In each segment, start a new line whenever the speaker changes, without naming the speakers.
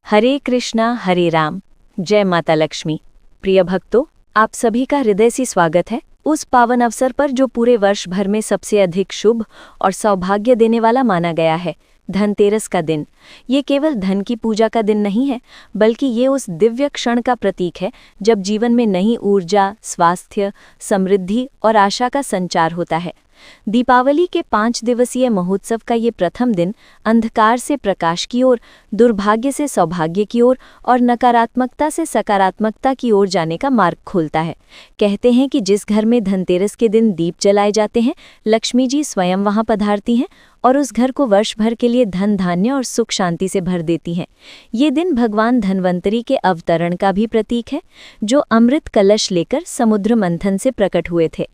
हरे कृष्णा हरे राम, जय माता लक्ष्मी। प्रिय भक्तों, आप सभी का हृदय से स्वागत है उस पावन अवसर पर जो पूरे वर्ष भर में सबसे अधिक शुभ और सौभाग्य देने वाला माना गया है, धनतेरस का दिन। ये केवल धन की पूजा का दिन नहीं है, बल्कि ये उस दिव्य क्षण का प्रतीक है जब जीवन में नई ऊर्जा, स्वास्थ्य, समृद्धि और आशा का संचार होता है। दीपावली के 5 दिवसीय महोत्सव का ये प्रथम दिन अंधकार से प्रकाश की ओर, दुर्भाग्य से सौभाग्य की ओर और नकारात्मकता से सकारात्मकता की ओर जाने का मार्ग खोलता है। कहते हैं कि जिस घर में धनतेरस के दिन दीप जलाए जाते हैं, लक्ष्मी जी स्वयं वहां पधारती हैं और उस घर को वर्ष भर के लिए धन धान्य और सुख शांति से भर देती हैं। ये दिन भगवान धन्वंतरी के अवतरण का भी प्रतीक है, जो अमृत कलश लेकर समुद्र मंथन से प्रकट हुए थे।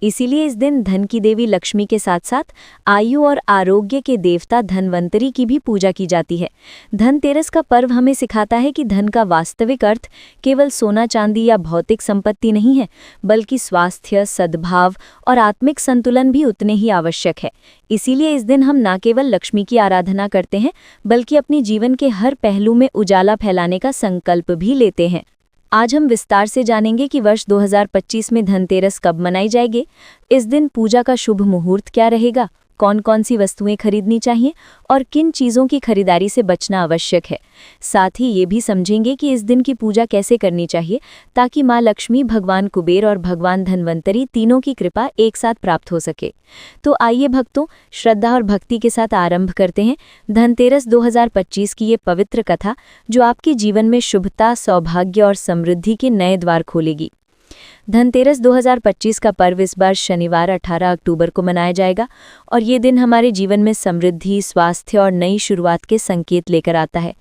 इसीलिए इस दिन धन की देवी लक्ष्मी के साथ साथ आयु और आरोग्य के देवता धन्वंतरी की भी पूजा की जाती है। धनतेरस का पर्व हमें सिखाता है कि धन का वास्तविक अर्थ केवल सोना चांदी या भौतिक संपत्ति नहीं है, बल्कि स्वास्थ्य, सद्भाव और आत्मिक संतुलन भी उतने ही आवश्यक है। इसीलिए इस दिन हम न केवल लक्ष्मी की आराधना करते हैं, बल्कि अपनी जीवन के हर पहलू में उजाला फैलाने का संकल्प भी लेते हैं। आज हम विस्तार से जानेंगे कि वर्ष 2025 में धनतेरस कब मनाई जाएगी, इस दिन पूजा का शुभ मुहूर्त क्या रहेगा, कौन कौन सी वस्तुएं खरीदनी चाहिए और किन चीज़ों की खरीदारी से बचना आवश्यक है। साथ ही ये भी समझेंगे कि इस दिन की पूजा कैसे करनी चाहिए ताकि माँ लक्ष्मी, भगवान कुबेर और भगवान धन्वंतरी तीनों की कृपा एक साथ प्राप्त हो सके। तो आइए भक्तों, श्रद्धा और भक्ति के साथ आरंभ करते हैं धनतेरस 2025 की ये पवित्र कथा, जो आपके जीवन में शुभता, सौभाग्य और समृद्धि के नए द्वार खोलेगी। धनतेरस 2025 का पर्व इस बार शनिवार 18 अक्टूबर को मनाया जाएगा और ये दिन हमारे जीवन में समृद्धि, स्वास्थ्य और नई शुरुआत के संकेत लेकर आता है।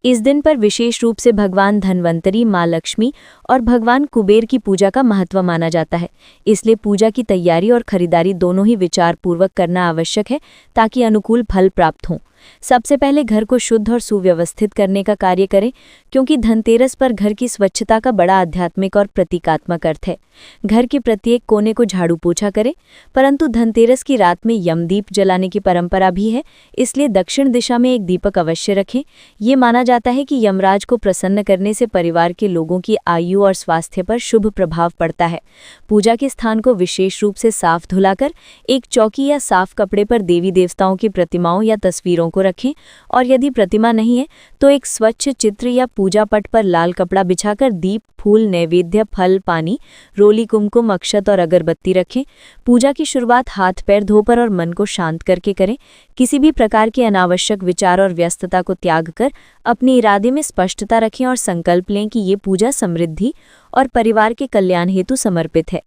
इस दिन पर विशेष रूप से भगवान धन्वंतरी, माँ लक्ष्मी और भगवान कुबेर की पूजा का महत्व माना जाता है। इसलिए पूजा की तैयारी और खरीदारी दोनों ही विचारपूर्वक करना आवश्यक है ताकि अनुकूल फल प्राप्त हों। सबसे पहले घर को शुद्ध और सुव्यवस्थित करने का कार्य करें, क्योंकि धनतेरस पर घर की स्वच्छता का बड़ा आध्यात्मिक और प्रतीकात्मक अर्थ है। घर के प्रत्येक कोने को झाड़ू पोछा करें, परंतु धनतेरस की रात में यमदीप जलाने की परंपरा भी है, इसलिए दक्षिण दिशा में एक दीपक अवश्य रखें। ये माना जाता है कि यमराज को प्रसन्न करने से परिवार के लोगों की आयु और स्वास्थ्य पर शुभ प्रभाव पड़ता है। पूजा के स्थान को विशेष रूप से साफ धुलाकर एक चौकी या साफ कपड़े पर देवी देवताओं की प्रतिमाओं या तस्वीरों को रखें, और यदि प्रतिमा नहीं है तो एक स्वच्छ चित्र या पूजा पट पर लाल कपड़ा बिछाकर दीप, फूल, नैवेद्य, फल, पानी, रोली, कुमकुम, अक्षत और अगरबत्ती रखें। पूजा की शुरुआत हाथ पैर धोकर और मन को शांत करके करें। किसी भी प्रकार के अनावश्यक विचार और व्यस्तता को त्याग कर अपने इरादे में स्पष्टता रखें और संकल्प लें कि ये पूजा समृद्धि और परिवार के कल्याण हेतु समर्पित है।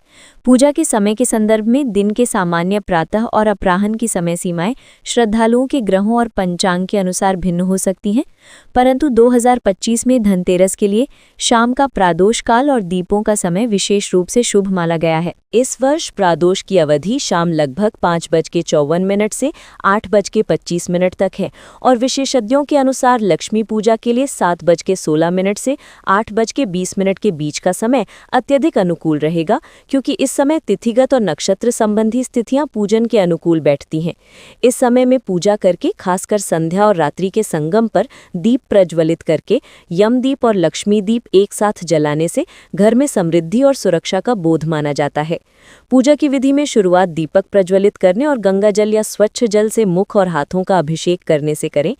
पूजा के समय के संदर्भ में दिन के सामान्य प्रातः और अपराह्न की समय सीमाएं श्रद्धालुओं के ग्रहों और पंचांग के अनुसार भिन्न हो सकती हैं, परंतु 2025 में धनतेरस के लिए शाम का प्रादोष काल और दीपों का समय विशेष रूप से शुभ माना गया है। इस वर्ष प्रादोष की अवधि शाम लगभग 5:54 से 8:25 तक है और विशेषज्ञों के अनुसार लक्ष्मी पूजा के लिए 7:16 से 8:20 के बीच का समय अत्यधिक अनुकूल रहेगा, क्योंकि इस समय तिथिगत और नक्षत्र संबंधी स्थितियां पूजन के अनुकूल बैठती हैं। इस समय में पूजा करके, खासकर संध्या और रात्रि के संगम पर दीप प्रज्वलित करके यमदीप और लक्ष्मी दीप एक साथ जलाने से घर में समृद्धि और सुरक्षा का बोध माना जाता है। पूजा की विधि में शुरुआत दीपक प्रज्वलित करने और गंगा जल या स्वच्छ जल से मुख और हाथों का अभिषेक करने से करें।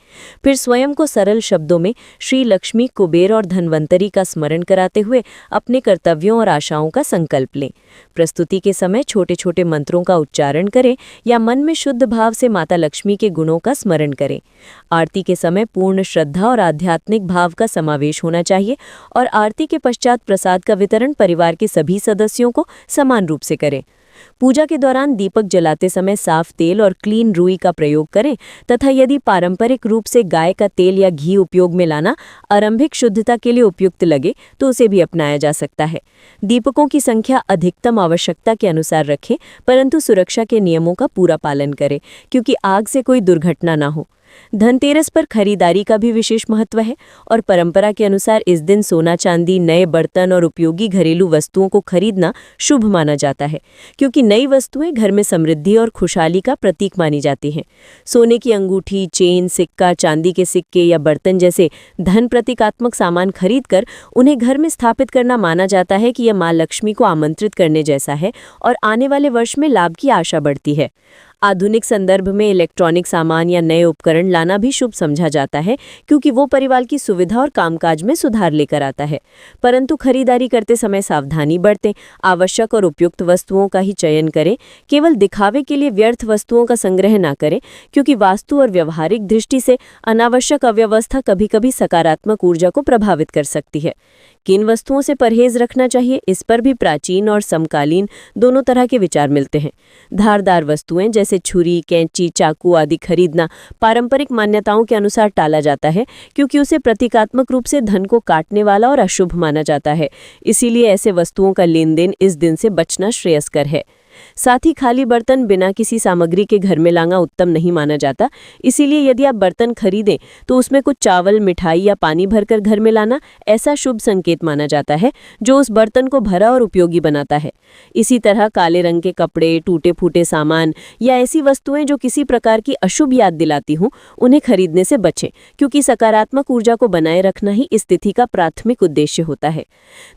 फिर स्वयं को सरल शब्दों में श्री लक्ष्मी, कुबेर और धन्वंतरी का स्मरण कराते हुए अपने कर्तव्यों और आशाओं का संकल्प लें। प्रस्तुति के समय छोटे छोटे मंत्रों का उच्चारण करें या मन में शुद्ध भाव से माता लक्ष्मी के गुणों का स्मरण करें। आरती के समय पूर्ण श्रद्धा और आध्यात्मिक भाव का समावेश होना चाहिए और आरती के पश्चात प्रसाद का वितरण परिवार के सभी सदस्यों को समान रूप से करें। पूजा के दौरान दीपक जलाते समय साफ तेल और क्लीन रुई का प्रयोग करें तथा यदि पारंपरिक रूप से गाय का तेल या घी उपयोग में लाना आरंभिक शुद्धता के लिए उपयुक्त लगे तो उसे भी अपनाया जा सकता है। दीपकों की संख्या अधिकतम आवश्यकता के अनुसार रखें, परंतु सुरक्षा के नियमों का पूरा पालन करें, क्योंकि आग से कोई दुर्घटना ना हो।
धनतेरस पर खरीदारी का भी विशेष महत्व है और परंपरा के अनुसार इस दिन सोना चांदी, नए बर्तन और उपयोगी घरेलू वस्तुओं को खरीदना शुभ माना जाता है, क्योंकि नई वस्तुएं घर में समृद्धि और खुशहाली का प्रतीक मानी जाती हैं। सोने की अंगूठी, चेन, सिक्का, चांदी के सिक्के या बर्तन जैसे धन प्रतीकात्मक सामान खरीदकर उन्हें घर में स्थापित करना माना जाता है कि यह मां लक्ष्मी को आमंत्रित करने जैसा है और आने वाले वर्ष में लाभ की आशा बढ़ती है। आधुनिक संदर्भ में इलेक्ट्रॉनिक सामान या नए उपकरण लाना भी शुभ समझा जाता है, क्योंकि वो परिवार की सुविधा और कामकाज में सुधार लेकर आता है। परंतु खरीदारी करते समय सावधानी बरतें, आवश्यक और उपयुक्त वस्तुओं का ही चयन करें। केवल दिखावे के लिए व्यर्थ वस्तुओं का संग्रह ना करें, क्योंकि वास्तु और व्यवहारिक दृष्टि से अनावश्यक अव्यवस्था कभी-कभी सकारात्मक ऊर्जा को प्रभावित कर सकती है। किन वस्तुओं से परहेज रखना चाहिए, इस पर भी प्राचीन और समकालीन दोनों तरह के विचार मिलते हैं। धारदार वस्तुएं जैसे छुरी, कैंची, चाकू आदि खरीदना पारंपरिक मान्यताओं के अनुसार टाला जाता है, क्योंकि उसे प्रतीकात्मक रूप से धन को काटने वाला और अशुभ माना जाता है। इसीलिए ऐसे वस्तुओं का लेन देन इस दिन से बचना श्रेयस्कर है। साथ ही खाली बर्तन बिना किसी सामग्री के घर में लाना उत्तम नहीं माना जाता। इसीलिए यदि आप बर्तन खरीदें तो उसमें कुछ चावल, मिठाई या पानी भरकर घर में लाना ऐसा शुभ संकेत माना जाता है जो उस बर्तन को भरा और उपयोगी बनाता है। इसी तरह काले रंग के कपड़े, टूटे फूटे सामान या ऐसी वस्तुएं जो किसी प्रकार की अशुभ याद दिलाती हों, उन्हें खरीदने से बचें, क्योंकि सकारात्मक ऊर्जा को बनाए रखना ही इस तिथि का प्राथमिक उद्देश्य होता है।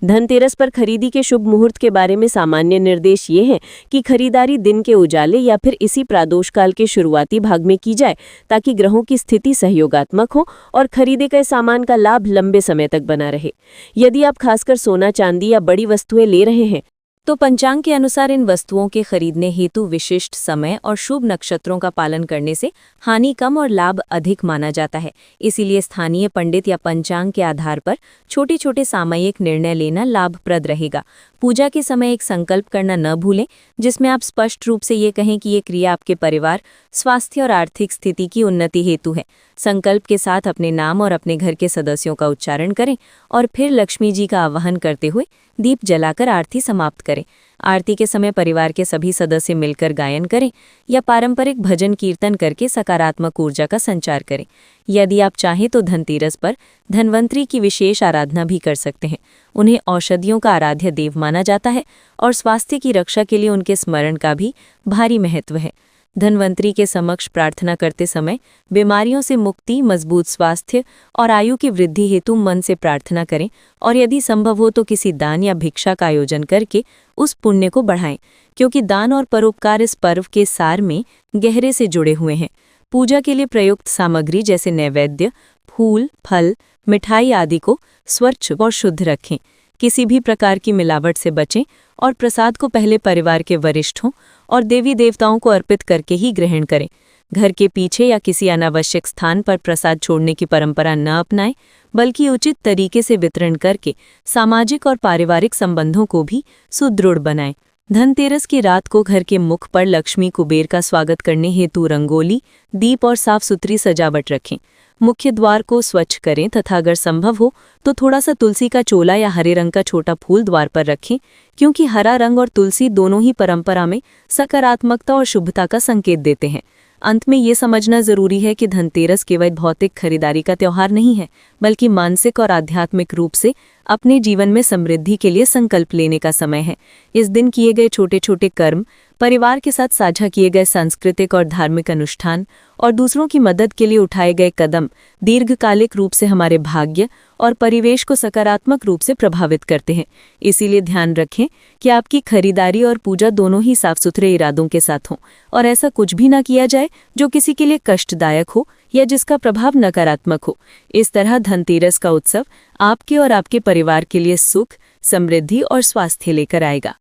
धनतेरस पर खरीदी के शुभ मुहूर्त के बारे में सामान्य निर्देश ये हैं कि खरीदारी दिन के उजाले या फिर इसी प्रदोष काल के शुरुआती भाग में की जाए, ताकि ग्रहों की स्थिति सहयोगात्मक हो और खरीदे गए सामान का लाभ लंबे समय तक बना रहे। यदि आप खासकर सोना, चांदी या बड़ी वस्तुएं ले रहे हैं तो पंचांग के अनुसार इन वस्तुओं के खरीदने हेतु विशिष्ट समय और शुभ नक्षत्रों का पालन करने से हानि कम और लाभ अधिक माना जाता है। इसीलिए स्थानीय पंडित या पंचांग के आधार पर छोटे छोटे सामयिक निर्णय लेना लाभप्रद रहेगा। पूजा के समय एक संकल्प करना न भूलें, जिसमें आप स्पष्ट रूप से ये कहें कि ये क्रिया आपके परिवार, स्वास्थ्य और आर्थिक स्थिति की उन्नति हेतु है। संकल्प के साथ अपने नाम और अपने घर के सदस्यों का उच्चारण करें और फिर लक्ष्मी जी का आवाहन करते हुए दीप जलाकर आरती समाप्त करें। आरती के समय परिवार के सभी सदस्य मिलकर गायन करें या पारंपरिक भजन कीर्तन करके सकारात्मक ऊर्जा का संचार करें। यदि आप चाहें तो धनतेरस पर धन्वंतरी की विशेष आराधना भी कर सकते हैं। उन्हें औषधियों का आराध्य देव माना जाता है और स्वास्थ्य की रक्षा के लिए उनके स्मरण का भी भारी महत्व है। धन्वंतरी के समक्ष प्रार्थना करते समय बीमारियों से मुक्ति, मजबूत स्वास्थ्य और आयु की वृद्धि हेतु मन से प्रार्थना करें और यदि संभव हो तो किसी दान या भिक्षा का आयोजन करके उस पुण्य को बढ़ाएं, क्योंकि दान और परोपकार इस पर्व के सार में गहरे से जुड़े हुए हैं। पूजा के लिए प्रयुक्त सामग्री जैसे नैवेद्य, फूल, फल, मिठाई आदि को स्वच्छ और शुद्ध रखें। किसी भी प्रकार की मिलावट से बचें और प्रसाद को पहले परिवार के वरिष्ठों और देवी देवताओं को अर्पित करके ही ग्रहण करें। घर के पीछे या किसी अनावश्यक स्थान पर प्रसाद छोड़ने की परंपरा न अपनाएं, बल्कि उचित तरीके से वितरण करके सामाजिक और पारिवारिक संबंधों को भी सुदृढ़ बनाएं। धनतेरस की रात को घर के मुख पर लक्ष्मी कुबेर का स्वागत करने हेतु रंगोली, दीप और साफ सुथरी सजावट रखें। मुख्य द्वार को स्वच्छ करें तथा अगर संभव हो तो थोड़ा सा तुलसी का चोला या हरे रंग का छोटा फूल द्वार पर रखें, क्योंकि हरा रंग और तुलसी दोनों ही परंपरा में सकारात्मकता और शुभता का संकेत देते हैं। अंत में ये समझना जरूरी है कि धनतेरस केवल भौतिक खरीदारी का त्योहार नहीं है, बल्कि मानसिक और आध्यात्मिक रूप से अपने जीवन में समृद्धि के लिए संकल्प लेने का समय है। इस दिन किए गए छोटे छोटे कर्म, परिवार के साथ साझा किए गए सांस्कृतिक और धार्मिक अनुष्ठान और दूसरों की मदद के लिए उठाए गए कदम दीर्घकालिक रूप से हमारे भाग्य और परिवेश को सकारात्मक रूप से प्रभावित करते हैं। इसीलिए ध्यान रखें कि आपकी खरीदारी और पूजा दोनों ही साफ सुथरे इरादों के साथ हों और ऐसा कुछ भी ना किया जाए जो किसी के लिए कष्टदायक हो या जिसका प्रभाव नकारात्मक हो। इस तरह धनतेरस का उत्सव आपके और आपके परिवार के लिए सुख, समृद्धि और स्वास्थ्य लेकर आएगा।